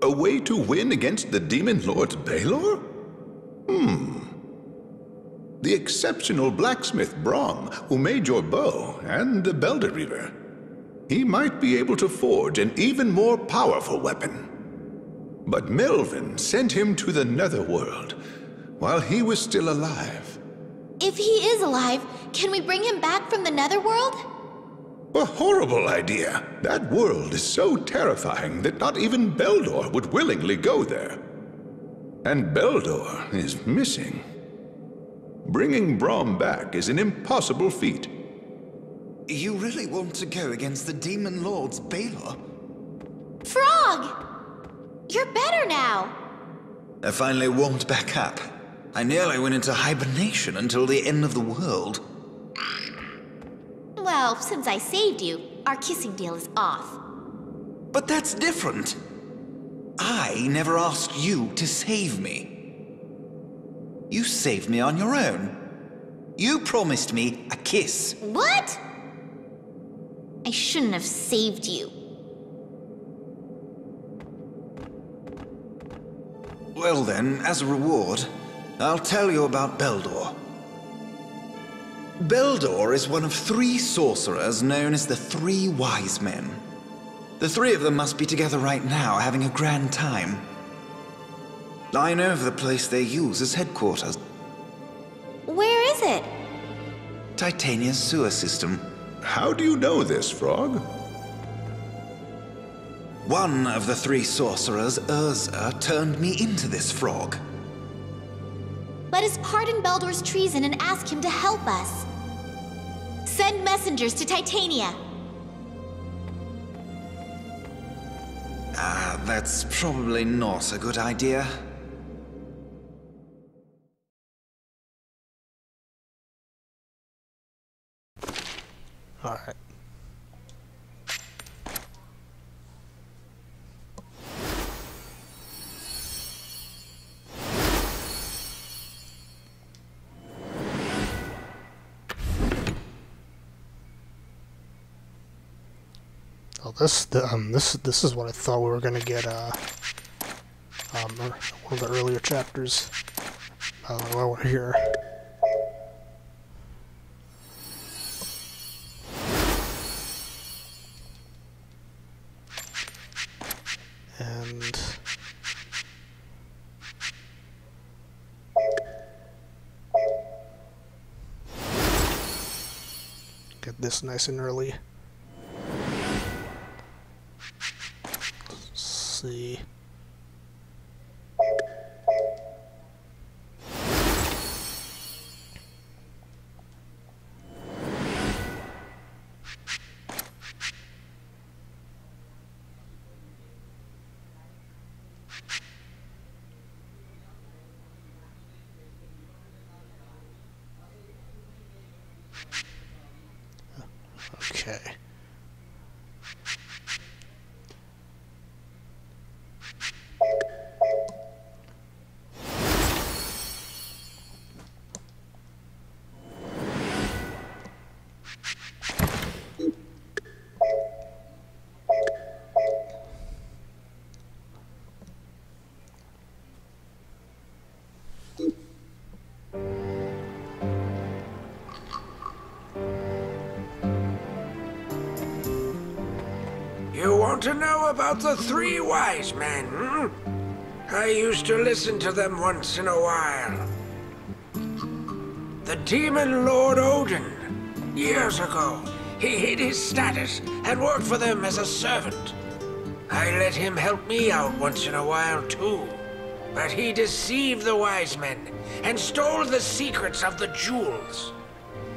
A way to win against the Demon Lord Balor? The exceptional blacksmith Brom, who made your bow, and the Leifthrasir. He might be able to forge an even more powerful weapon. But Melvin sent him to the Netherworld while he was still alive. If he is alive, can we bring him back from the Netherworld? A horrible idea. That world is so terrifying that not even Beldor would willingly go there. And Beldor is missing. Bringing Brom back is an impossible feat. You really want to go against the Demon Lord's Balor? Frog! You're better now. I finally warmed back up. I nearly went into hibernation until the end of the world. Well, since I saved you, our kissing deal is off. But that's different. I never asked you to save me. You saved me on your own. You promised me a kiss. What? I shouldn't have saved you. Well then, as a reward, I'll tell you about Beldor. Beldor is one of 3 sorcerers known as the 3 Wise Men. The 3 of them must be together right now, having a grand time. I know of the place they use as headquarters. Where is it? Titania's sewer system. How do you know this, Frog? One of the 3 sorcerers, Urza, turned me into this frog. Let us pardon Beldor's treason and ask him to help us. Send messengers to Titania. That's probably not a good idea. Alright. Oh, this is what I thought we were gonna get one of the earlier chapters. While we're here. And get this nice and early. Let's see. Okay. You want to know about the 3 Wise Men, hmm? I used to listen to them once in a while. The Demon Lord Odin. Years ago, he hid his status and worked for them as a servant. I let him help me out once in a while, too. But he deceived the Wise Men and stole the secrets of the jewels.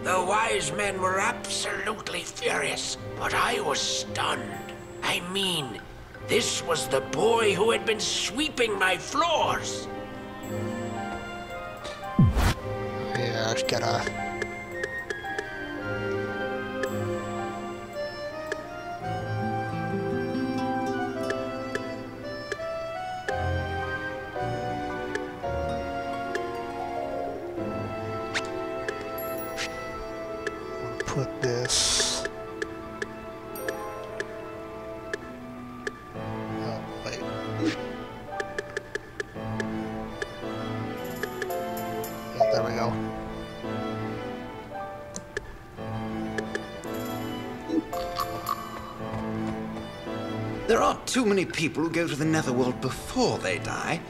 The Wise Men were absolutely furious, but I was stunned. I mean, this was the boy who had been sweeping my floors. Yeah, I just gotta... put this... Oh, wait. There aren't too many people who go to the Netherworld before they die.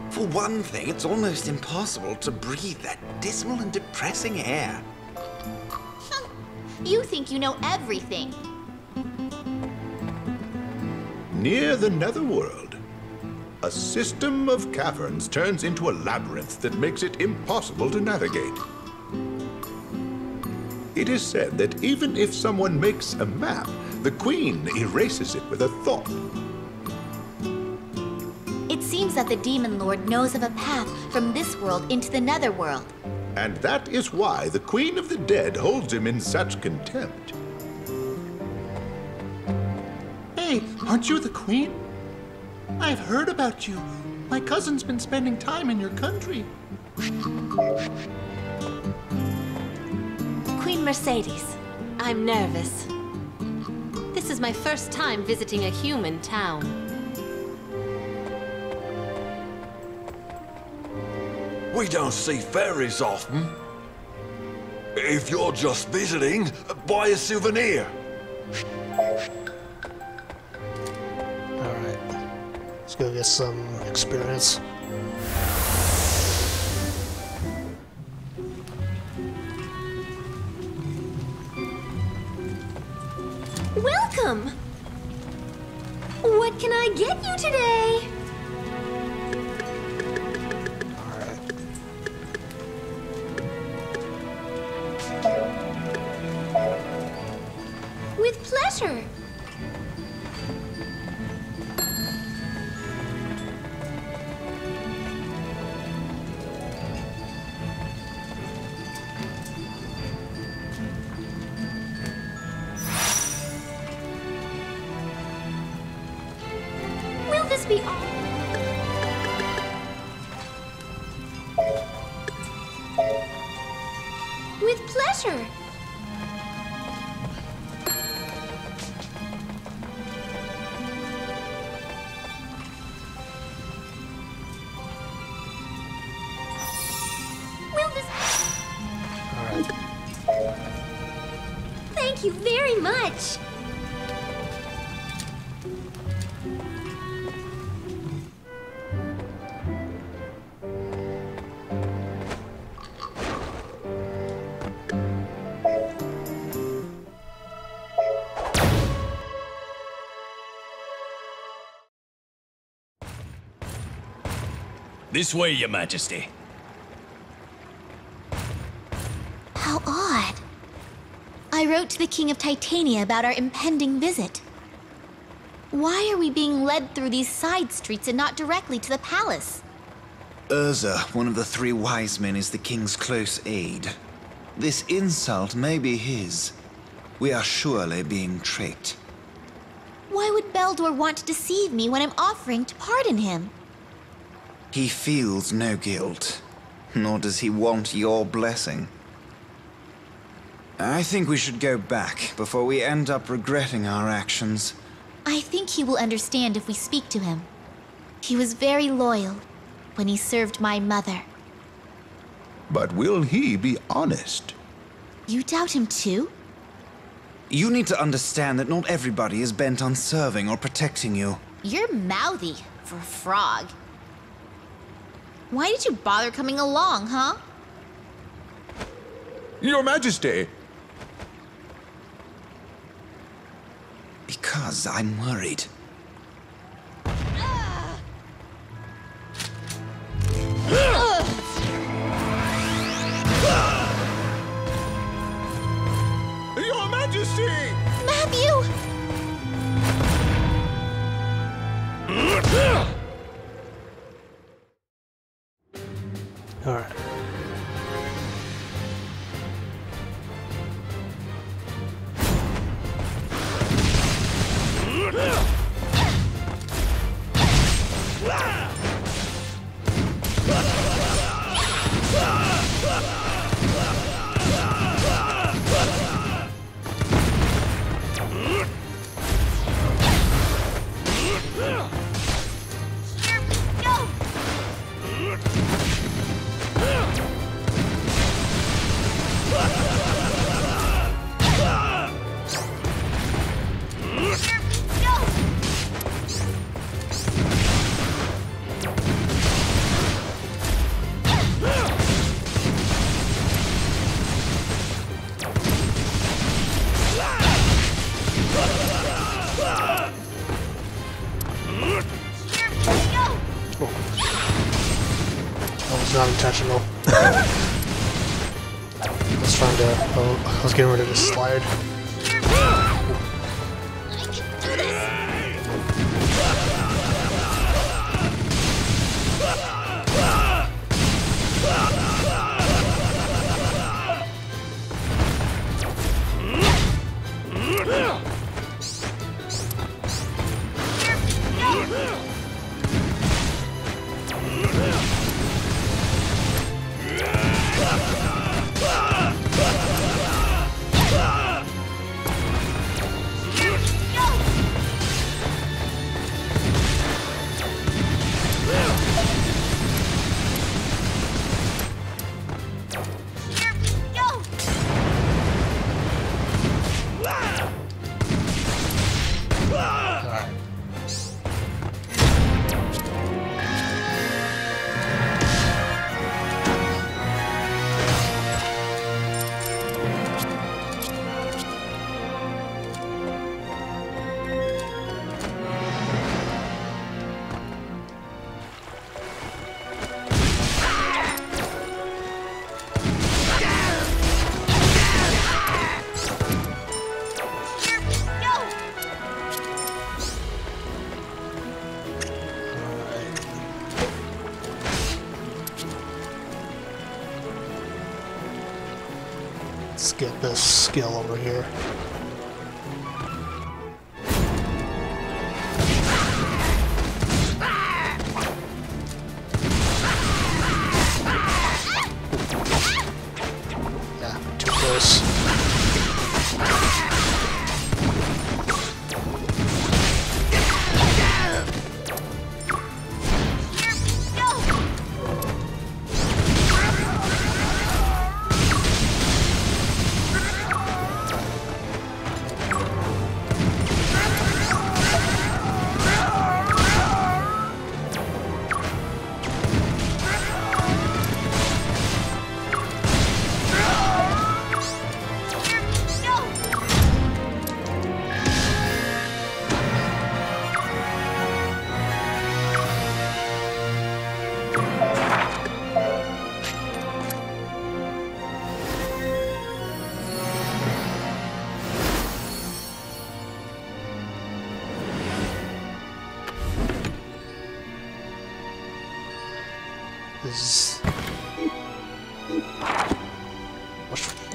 For one thing, it's almost impossible to breathe that dismal and depressing air. You think you know everything. Near the Netherworld, a system of caverns turns into a labyrinth that makes it impossible to navigate. It is said that even if someone makes a map, the Queen erases it with a thought. It seems that the Demon Lord knows of a path from this world into the Netherworld. And that is why the Queen of the Dead holds him in such contempt. Hey, aren't you the Queen? I've heard about you. My cousin's been spending time in your country. Queen Mercedes, I'm nervous. This is my first time visiting a human town. We don't see fairies often. If you're just visiting, buy a souvenir. Alright. Let's go get some experience. Welcome! What can I get you today? Alright. With pleasure. Will this be all? With pleasure. Will this... Alright. Thank you very much. This way, Your Majesty. How odd. I wrote to the King of Titania about our impending visit. Why are we being led through these side streets and not directly to the palace? Urza, one of the three wise men, is the king's close aide. This insult may be his. We are surely being tricked. Why would Beldor want to deceive me when I'm offering to pardon him? He feels no guilt, nor does he want your blessing. I think we should go back before we end up regretting our actions. I think he will understand if we speak to him. He was very loyal when he served my mother. But will he be honest? You doubt him too? You need to understand that not everybody is bent on serving or protecting you. You're mouthy for a frog. Why did you bother coming along, huh? Your Majesty! Because I'm worried. Your Majesty! Matthew! Alright. not intentional. I was trying to. Oh, I was getting rid of this slide. Let's get this skill over here. Yeah, too close.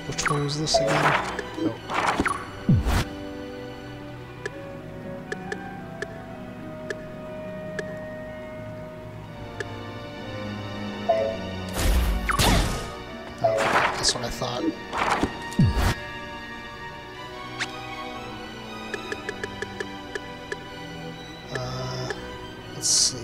Which one was this again? Oh. That's what I thought. Let's see.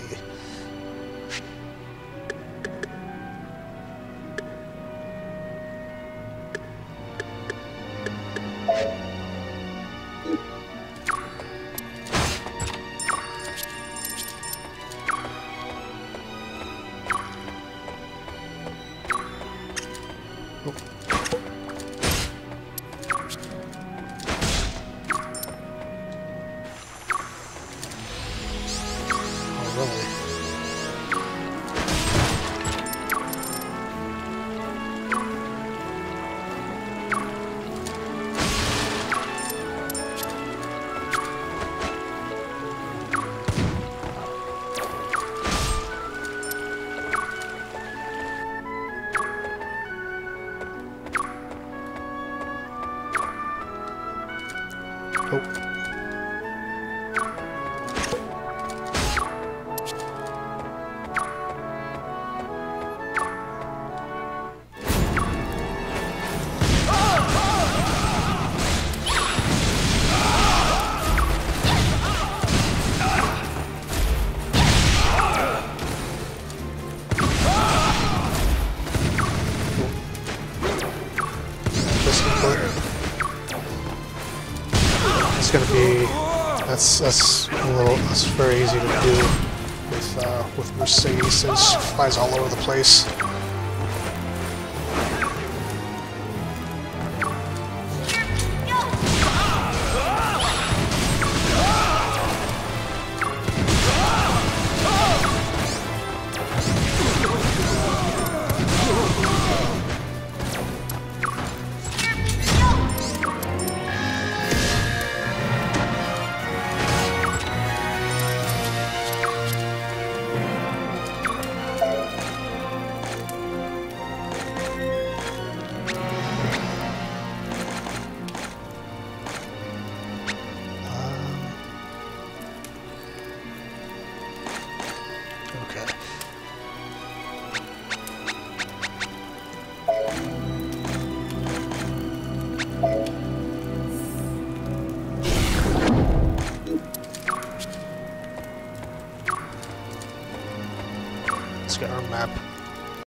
It's gonna be that's very easy to do with Mercedes. There's flies all over the place. Okay. Let's get our map.